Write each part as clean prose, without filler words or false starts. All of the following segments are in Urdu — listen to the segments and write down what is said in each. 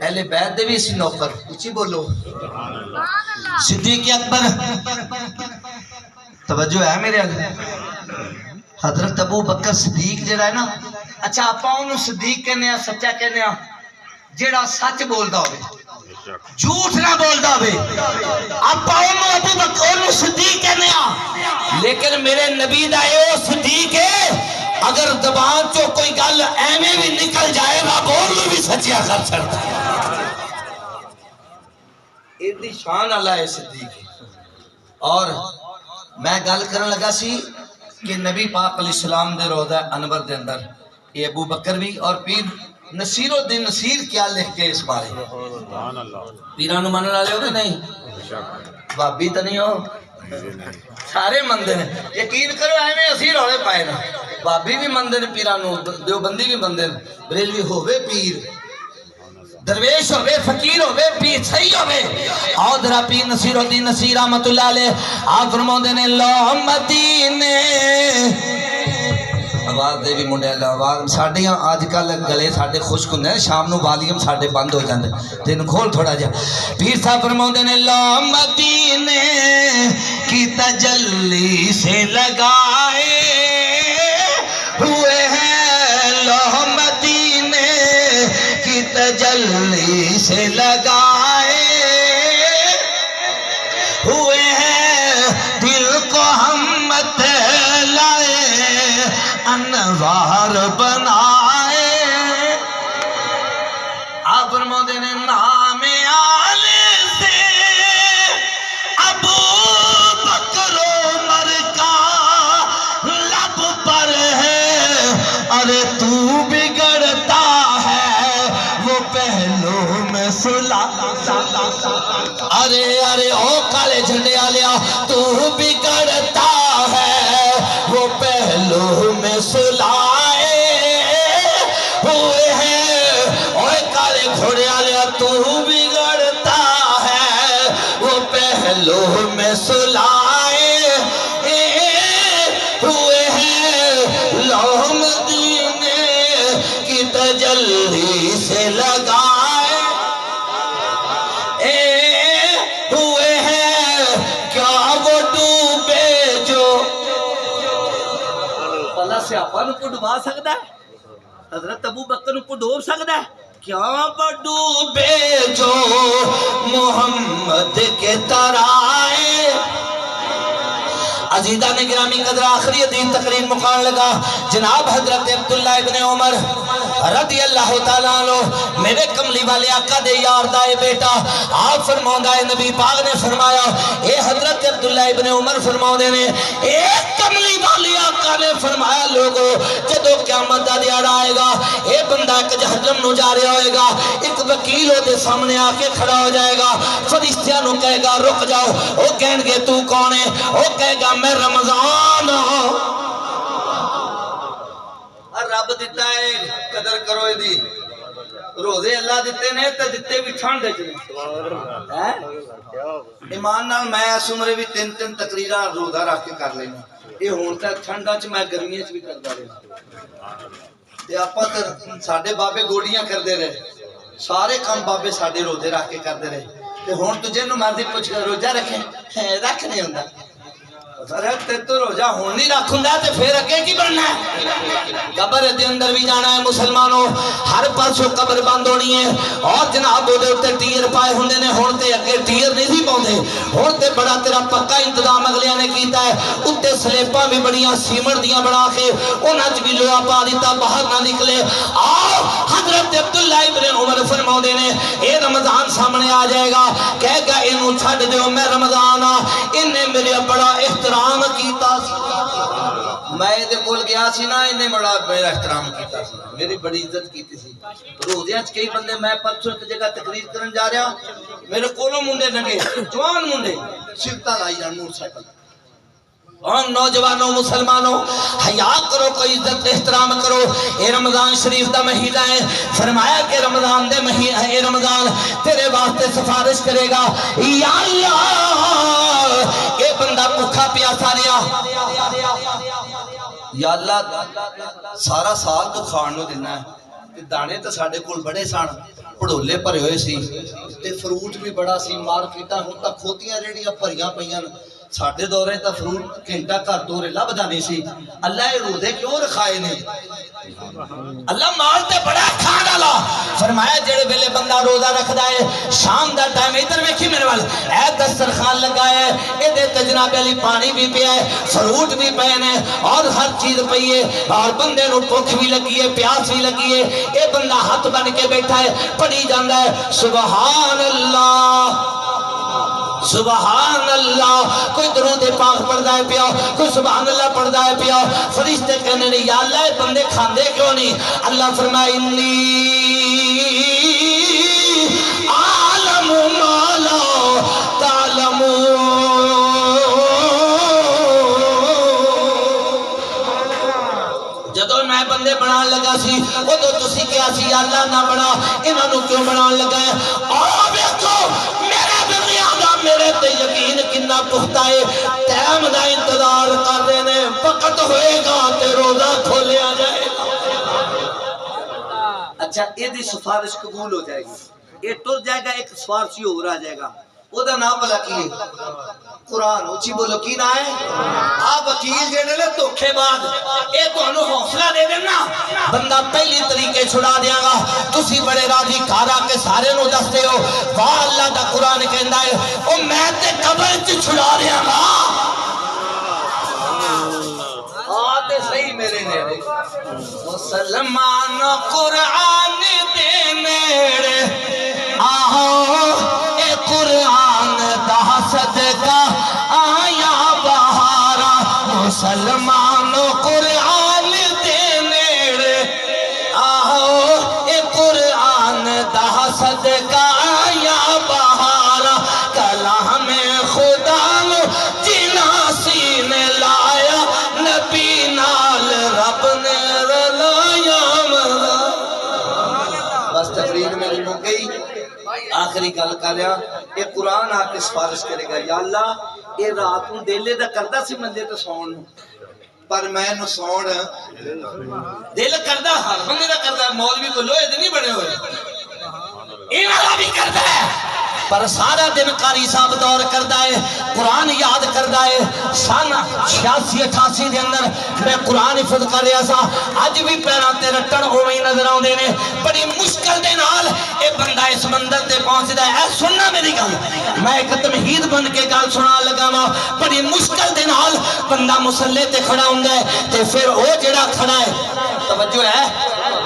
اہل بیت دے بھی اسی نوکر اچھی بولو صدیق اکبر توجہ ہے میرے حضرت ابو بکر صدیق جڑا ہے نا اچھا آپا انہوں صدیق کہنے ہیں سچا کہنے ہیں جڑا سچ بولدا ہوئے جھوٹ نہ بولدا ہوئے آپا انہوں ابو بکر انہوں صدیق کہنے ہیں لیکن میرے نبی دا اے او صدیق ہے اگر زبان چو کوئی گل ایویں بھی نکل جائے گا بول بھی سچیا کر سکتا ہے ایدی شان اللہ ہے صدیق اور میں گل کرن لگا سی کہ نبی پاک علیہ السلام دے روضہ انور دے اندر یہ ابو بکر بھی اور پیر نصیر الدین نصیر کیا لکھ کے اس بارے پیرانو ماننے والے ہو کہ نہیں بابی تو نہیں ہو سارے مندے ہیں یقین کرو ایویں اسی روڑے پائے نا بابی بھی مندے ہیں پیرانو دیوبندی بھی مندے ہیں بریلوی ہوئے پیر درویش ہوئے فقیر ہوئے پیر صحیح ہوئے آؤ درہ پیر نصیر الدین نصیر رحمت اللہ علیہ آپ فرماؤ دینے اللہ مدینے آواز دے بھی منڈے اللہ آواز ساڑھے یہاں آج کل گلے ساڑھے خوشک ہوندے ہیں شام نو والیوم ساڑھے بند ہو جاندے تین کھول تھوڑا جا پیر صاحب فرماؤ دینے اللہ مدینے کی تجلی سے لگائے ہوئے ہیں اللہ مدینے کی تجلی سے لگائے ہوئے ہیں دل کو ہم لائے انوار بنائے آپ فرماتے ہیں نام آلے سے ابو بکر عمر کا لب پر ہے ارے تو بگڑتا ہے وہ پہلو میں سلا ارے ارے او کالے جھنڈے آلیا تو بگڑتا ہے وہ پہلو میں سلائے ہوئے ہیں اوے کالے گھوڑے آلیا تو بگڑتا ہے وہ پہلو میں سلائے ہوئے ہیں لوح مدینے کی تجلی سے لگائے ہوئے ہیں کیا وہ ڈوبے جو اللہ سے آپ کو ڈوبا سکتا ہے حضرت ابو بکر کو ڈوب سکتا ہے کیا وہ ڈوبے جو محمد کے ترائے عزیزہ نے گرامی قدر آخری دین تقریر مقام لگا جناب حضرت عبداللہ ابن عمر رضی اللہ تعالیٰ عنہ میرے کملی والے آقا دے یار دائے بیٹا آپ فرماؤں ہے نبی پاک نے فرمایا اے حضرت عبداللہ ابن عمر فرماؤں نے اے کملی والے آقا نے فرمایا لوگو جدو قیامت دا دیارہ آئے گا اے بندہ ایک جہنم نو جا رہا ہوئے گا ایک وکیل ہو دے سامنے آکے کھڑا ہو جائے گا فرشتیاں نو کہے گا رک جاؤ وہ کہیں گے تو کون ہے وہ کہے گا میں رمضان ہوں رب دیتا ہے قدر کرو دی روزے اللہ دیتے نے تو دیتے بھی ٹھنڈ جنے ایمان نال میں اس عمرے بھی تین تقریرہ روزہ رکھ کے کر لینا یہ ہونتا ٹھنڈا چ میں گرمیاں چ بھی کرتا رہا تے آپا تے ساڈے بابے گوڑیاں کردے رہے سارے کام بابے ساڈے روزے رکھ کے کردے رہے تے ہن تو جنوں مرضی پوچھ کے روزہ رکھے رکھ نہیں ہوندا تے تو روزہ ہون نہیں رکھوں گا تے پھر اگے کی بننا ہے قبر دے اندر بھی جانا ہے مسلمانوں ہر پاسوں قبر بند ہونی ہے اور جناب دے اوتے ٹیر پائے ہوندے نے ہن تے اگے ٹیر نہیں سی پاوندے ہن تے بڑا تیرا پکا انتظام اگلیاں نے کیتا ہے اوتے سلیپاں بھی بڑیاں سیمنٹ دیاں بنا کے انہاں وچ بھی لوہا پا دتا باہر نہ نکلے آؤ حضرت عبداللہ ابن عمر فرماؤندے نے اے رمضان سامنے آ جائے گا کہے گا اینوں چھڈ دیو میں رمضان ہاں انہیں میرے بڑا احترام کیتا سی میں دے کول گیا سی نا انہیں بڑا میرا احترام کیتا سی میری بڑی عزت کیتی سی روزیاں چ کئی بندے میں پرسوں ایک جگہ تقریر کرن جا رہا میرے کولوں منڈے لگے جوان منڈے سیٹاں لائی جان موٹر سائیکل اور نوجوانوں مسلمانوں حیا کرو کوئی عزت احترام کرو اے رمضان شریف دا مہینہ ہے فرمایا کہ رمضان دے مہینہ اے رمضان تیرے واسطے سفارش کرے گا یا اللہ اے بندہ بھوکا پیاسا رہیا یا اللہ سارا سال تو کھان نو دینا ہے ਤੇ ਦਾਣੇ ਤਾਂ ਸਾਡੇ ਕੋਲ ਬੜੇ ਸਨ, ਭੜੋਲੇ ਭਰੇ ਹੋਏ ਸੀ ਤੇ ਫਰੂਟ ਵੀ ਬੜਾ ਸੀ। ਮਾਰਕੀਟਾਂ ਹੁਣ ਤਾਂ ਖੋਤੀਆਂ ਰੇੜੀਆਂ ਭਰੀਆਂ ਪਈਆਂ ਨੇ। ਸਾਡੇ ਦੌਰੇ ਤਾਂ ਫਰੂਟ ਘੰਟਾ ਘਰ ਦੋਰੇ ਲੱਭਦਾ ਨਹੀਂ ਸੀ। ਅੱਲਾ ਇਹ ਰੋਜ਼ੇ ਕਿਉਂ ਰਖਾਏ ਨੇ? اللہ مال تے بڑا کھانا لا فرمایا جڑے ویلے بندہ روزہ رکھدا ہے شام دا ٹائم ادھر ویکھی میرے وال اے دسترخوان لگا ہے اے دے تے جناب علی پانی بھی پیا ہے فروٹ بھی پے نے اور ہر چیز پئی ہے اور بندے نو بھوک بھی لگی ہے پیاس بھی لگی ہے اے بندہ ہاتھ بن کے بیٹھا ہے پڑھی جاندا ہے سبحان اللہ سبحان اللہ کوئی درود پاک پڑھدا ہے پیا کوئی سبحان اللہ پڑھدا ہے پیا فرشتے کہنے نے یا اللہ اے بندے کھاندے کیوں نہیں اللہ فرمائے انی عالم ما لا تعلمون جدو میں بندے بنان لگا سی ادو تسی کیا سی یا اللہ نہ بنا انہاں نو کیوں بنان لگا ہے اور دیکھو میرے تے یقین کنا پختہ ہے ٹائم دا انتظار کر رہے نے وقت ہوئے گا تے روزہ کھولیا جائے گا اچھا یہ دی سفارش قبول ہو جائے گی یہ ٹر جائے گا ایک سفارشی ہو رہا جائے گا وہ دا نام بلا کی قرآن اچھی بولو کی نہ ہے آپ وکیل جینے لے دھوکھے بعد اے تو انہوں حوصلہ دے دینا بندہ پہلی طریقے چھڑا دیا گا تسی بڑے راضی کھارا کے سارے نو دستے ہو واہ اللہ دا قرآن کہندا ہے او میں تے قبر چ چھڑا دیا گا آتے صحیح میرے نیڑے مسلمان قرآن دے نیڑے آہو اے قرآن دا صدقہ آیا بہارا مسلمان قرآن دے نیڑے آہو اے قرآن دا صدقہ آیا بہارا کلام خدا جنا سینے لایا نبی نال رب نے رلایا ملا بس تقریر میری ہو گئی آخری گل کر رہا یہ قرآن آ کے سفارش کرے گا یا اللہ یہ رات نو دلے دا کردا سی مندے تے سون پر میں نو سون دل کردا ہر بندے دا کردا مولوی کو لوہے دے نہیں بنے ہوئے انہاں بھی کردا ہے پر سارا دن قاری صاحب دور کردا ہے قرآن یاد کردا ہے سن 86-88 دے اندر میں قرآن حفظ کر رہا سا اج بھی پیراں تے رٹن اوویں نظر آوندے نے بڑی مشکل دے نال اے بندہ اس مندر تے پہنچدا ہے اے سننا میری گل میں ایک تمہید بن کے گل سنا لگا وا بڑی مشکل دے نال بندہ مصلی تے کھڑا ہوندا ہے تے پھر او جڑا کھڑا ہے توجہ ہے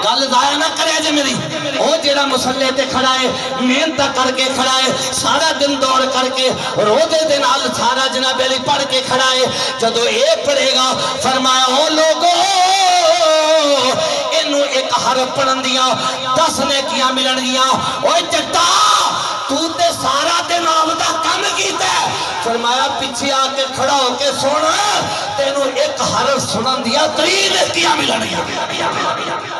گل ضائع نہ کرے جے میری او جڑا مصلی تے کھڑا ہے محنت کر کے کھڑا ہے سارا دن دوڑ کر کے روزے دے نال سارا جناب علی پڑھ کے کھڑا ہے جدو اے پڑھے گا فرمایا او لوگو اینو ایک حرف پڑھن دیاں 10 نیکیاں ملن گیاں اوے جٹا تو تے سارا دن آودا کم کیتا ہے فرمایا پیچھے آ کے کھڑا ہو کے سن تینو ایک حرف سنن دیا 3 نیکیاں ملن گیاں